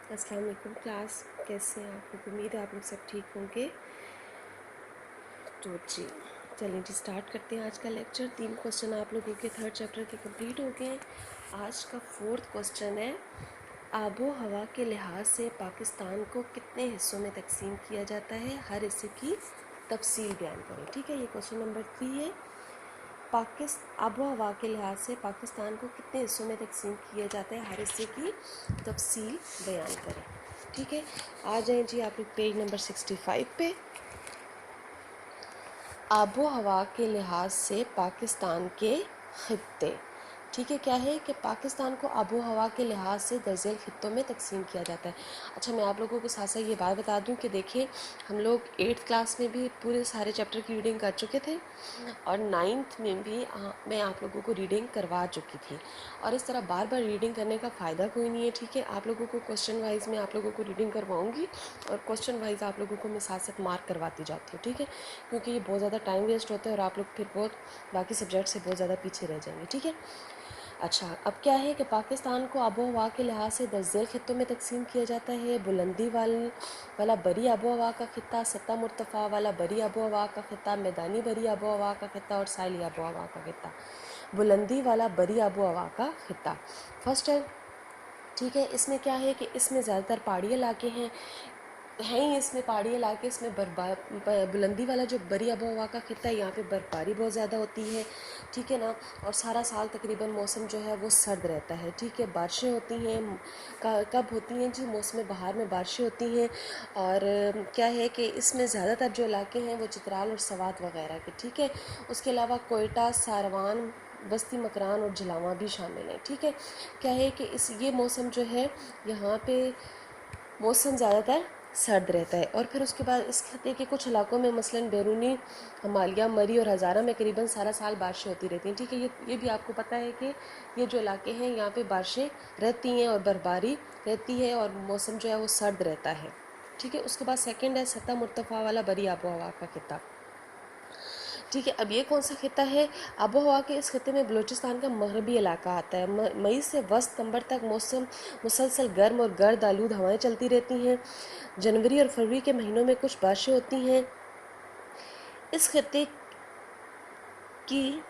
अस्सलाम वालेकुम क्लास, कैसे हैं आप लोग? उम्मीद है आप लोग सब ठीक होंगे। तो जी चलिए जी स्टार्ट करते हैं आज का लेक्चर। 3 क्वेश्चन आप लोगों के थर्ड चैप्टर के कंप्लीट हो गए हैं। आज का फोर्थ क्वेश्चन है, आबो हवा के लिहाज से पाकिस्तान को कितने हिस्सों में तकसीम किया जाता है, हर हिस्से की तफसील बयान करें। ठीक है, ये क्वेश्चन नंबर 3 है। आबो हवा के लिहाज से पाकिस्तान को कितने हिस्सों में तकसीम किया जाता है, हर हिस्से की तफसील बयान करें। ठीक है, आ जाएं जी आप लोग पेज नंबर 65 पे। आबो हवा के लिहाज से पाकिस्तान के खित्ते। ठीक है, क्या है कि पाकिस्तान को आबो हवा के लिहाज से दर्जल खित्तों में तकसीम किया जाता है। अच्छा, मैं आप लोगों को साथ साथ ये बात बता दूं कि देखिए, हम लोग 8th क्लास में भी पूरे सारे चैप्टर की रीडिंग कर चुके थे और 9th में भी मैं आप लोगों को रीडिंग करवा चुकी थी। और इस तरह बार बार रीडिंग करने का फ़ायदा कोई नहीं है। ठीक है, आप लोगों को क्वेश्चन वाइज मैं आप लोगों को रीडिंग करवाऊँगी और क्वेश्चन वाइज आप लोगों को मैं साथ साथ मार्क करवाती जाती हूँ। ठीक है, क्योंकि ये बहुत ज़्यादा टाइम वेस्ट होता है और आप लोग फिर बहुत बाकी सब्जेक्ट से बहुत ज़्यादा पीछे रह जाएंगे। ठीक है, अच्छा, अब क्या है कि पाकिस्तान को आबो हवा के लिहाज से 10 झेल खित्तों में तकसीम किया जाता है। बुलंदी वाला बरी आबो हवा का खित्ता, सतह मुर्तफ़ा वाला बरी आबो हवा का खित्ता, मैदानी बरी आबो हवा का खित्ता और साहिली आबो हवा का खित्ता। बुलंदी वाला बरी आबो हवा का खित्ता फर्स्ट है। ठीक है, इसमें क्या है कि इसमें ज़्यादातर पहाड़ी इलाके हैं ही इसमें पहाड़ी इलाके, इसमें बुलंदी वाला जो बरी आबो हवा का खित्ता है, यहाँ पे बर्फबारी बहुत ज़्यादा होती है। ठीक है ना, और सारा साल तकरीबन मौसम जो है वो सर्द रहता है। ठीक है, बारिशें होती हैं, कब होती हैं जी? मौसम बहार में बारिशें होती हैं। और क्या है कि इसमें ज़्यादातर जो इलाके हैं वो चित्राल और सवात वगैरह के। ठीक है, उसके अलावा कोयटा, सारवान, बस्ती मकरान और झलावा भी शामिल हैं। ठीक है, क्या है कि ये मौसम जो है, यहाँ पे मौसम ज़्यादातर सर्द रहता है। और फिर उसके बाद इस खत्े के कुछ इलाकों में मसलन बैरूनी हिमालय, मरी और हज़ारा में करीबन सारा साल बारिशें होती रहती हैं। ठीक है, ये भी आपको पता है कि ये जो इलाके हैं यहाँ पे बारिशें रहती हैं और बर्फबारी रहती है और मौसम जो है वो सर्द रहता है। ठीक है, उसके बाद सेकंड है सतह मुर्तफ़ा वाला बरी आबो हवा का खित्ता। ठीक है, अब ये कौन सा खित्ता है? आबो हवा के इस खित्ते में बलूचिस्तान का मगरबी इलाका आता है। मई से वस्त सितंबर तक मौसम मुसलसल गर्म और गर्द आलूद हवाएं चलती रहती हैं। जनवरी और फरवरी के महीनों में कुछ बारिशें होती हैं। इस खित्ते की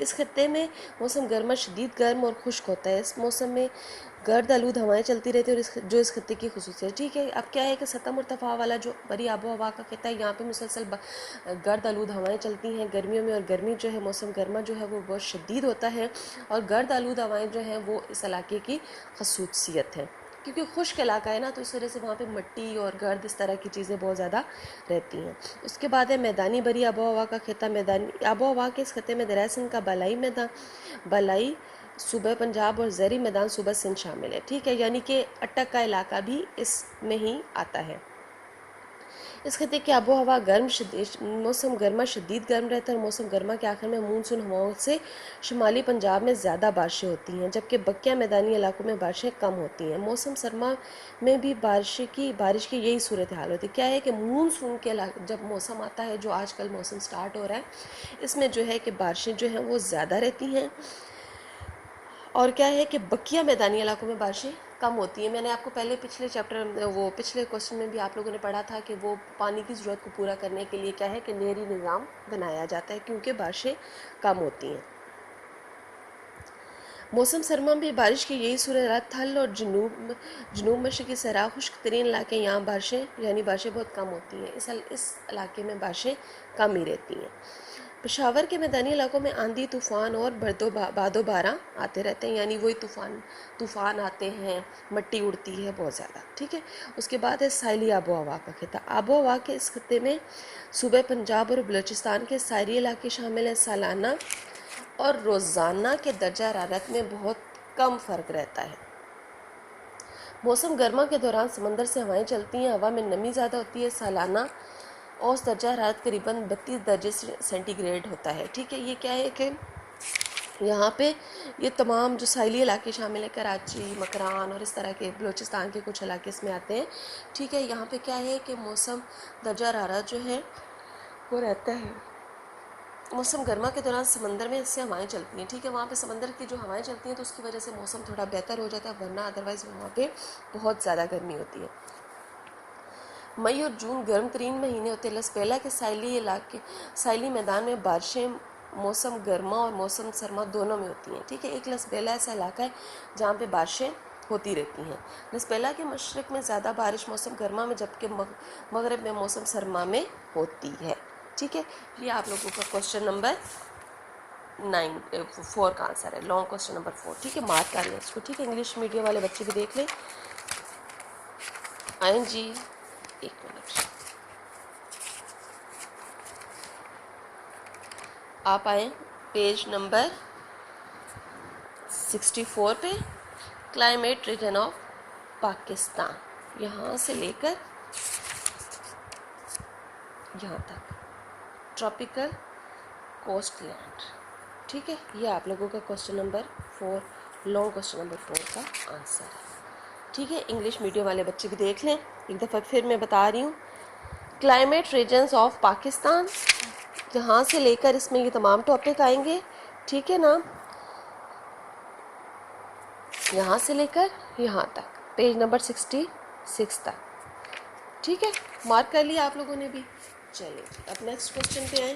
इस खत्ते में मौसम गर्मा शदीद गर्म और खुश्क होता है। इस मौसम में गर्द आलूद हवाएं चलती रहती है और जो इस खत्ते की खसूसियत। ठीक है, अब क्या है कि सतह मुर्तफ़ा वाला जो बरी आबो हवा का खत्ता है, यहाँ पे मुसलसल गर्द आलूद हवाएं चलती हैं गर्मियों में। और गर्मी जो है, मौसम गर्मा जो है वो बहुत शदीद होता है और गर्द आलूद हवाएं जो हैं वो इस इलाके की खसूसियत है। क्योंकि खुश्क इलाका है ना, तो इस वजह से वहाँ पे मिट्टी और गर्द इस तरह की चीज़ें बहुत ज़्यादा रहती हैं। उसके बाद है मैदानी बरी आबो हवा का खित्ता। मैदानी आबो हवा के इस खत्ते में दरिया सिंध का बलाई सूबा पंजाब और ज़री मैदान सूबा सिंध शामिल है। ठीक है, यानी कि अटक का इलाका भी इसमें ही आता है। इस खत्े की आबो हवा मौसम गर्मा शदीद गर्म रहता है और मौसम गर्मा के आखिर में मानसून हवाओं से शुमाली पंजाब में ज़्यादा बारिशें होती हैं, जबकि बकिया मैदानी इलाकों में बारिशें कम होती हैं। मौसम सरमा में भी बारिश की यही सूरत हाल होती है। क्या है कि मानसून के जब मौसम आता है, जो आजकल मौसम स्टार्ट हो रहा है, इसमें जो है कि बारिशें जो हैं वो ज़्यादा रहती हैं। और क्या है कि बकिया मैदानी इलाकों में बारिशें कम होती है। मैंने आपको पहले पिछले क्वेश्चन में भी आप लोगों ने पढ़ा था कि वो पानी की ज़रूरत को पूरा करने के लिए क्या है कि नहरी निज़ाम बनाया जाता है, क्योंकि बारिशें कम होती हैं। मौसम सरमा में बारिश की यही सूरत थल और जनूब मशरक़ी सरा खुश्क तरीन इलाके, यहाँ बारिशें बहुत कम होती हैं। इस इलाके में बारिशें कम ही रहती हैं। पेशावर के मैदानी इलाकों में आंधी तूफ़ान और बादो बारा आते रहते हैं, यानी वही तूफ़ान आते हैं, मिट्टी उड़ती है बहुत ज़्यादा। ठीक है, उसके बाद है साहिली आबो हवा का खित्ता। आबो हवा के इस खत्ते में सूबे पंजाब और बलूचिस्तान के सारी इलाके शामिल हैं। सालाना और रोज़ाना के दर्जा हरारत में बहुत कम फ़र्क रहता है। मौसम गर्मा के दौरान समंदर से हवाएं चलती हैं, हवा में नमी ज़्यादा होती है। सालाना औसत दर्जा हरारत करीबन 32 दर्जे सेंटीग्रेड होता है। ठीक है, ये क्या है कि यहाँ पे ये तमाम जो साहिली इलाके शामिल हैं, कराची, मकरान और इस तरह के बलूचिस्तान के कुछ इलाके इसमें आते हैं। ठीक है, यहाँ पे क्या है कि मौसम दर्जा हरारत जो है वो रहता है मौसम गर्मा के दौरान समंदर में इससे हवाएं चलती हैं, ठीक है, वहाँ पे समंदर की जो हवाएं चलती हैं तो उसकी वजह से मौसम थोड़ा बेहतर हो जाता है, वरना अदरवाइज़ वहाँ पे बहुत ज़्यादा गर्मी होती है। मई और जून गर्म तरीन महीने होते हैं। लसबेला के साइली मैदान में बारिशें मौसम गर्मा और मौसम सरमा दोनों में होती हैं, ठीक है। एक लसबेला ऐसा इलाका है जहाँ पे बारिशें होती रहती हैं। लसबेला के मशरक़ में ज़्यादा बारिश मौसम गर्मा में, जबकि मगरब में मौसम सरमा में होती है, ठीक है। ये आप लोगों का क्वेश्चन नंबर 4 का आंसर है, लॉन्ग क्वेश्चन नंबर 4, ठीक है। मार्क कर लें इसको, ठीक है। इंग्लिश मीडियम वाले बच्चे भी देख लें। ING, एक मिनट, आप आए पेज नंबर 64 पे। क्लाइमेट रीजन ऑफ पाकिस्तान, यहाँ से लेकर यहाँ तक ट्रॉपिकल कोस्ट लैंड, ठीक है। ये आप लोगों का question number 4, long question number 4 का आंसर है, ठीक है। इंग्लिश मीडियम वाले बच्चे भी देख लें, एक दफ़ा फिर मैं बता रही हूँ। क्लाइमेट रीजन्स ऑफ पाकिस्तान, जहाँ से लेकर इसमें ये तमाम टॉपिक आएंगे, ठीक है ना, यहाँ से लेकर यहाँ तक पेज नंबर 66 तक, ठीक है। मार्क कर लिया आप लोगों ने भी। चलिए अब नेक्स्ट क्वेश्चन पे आए।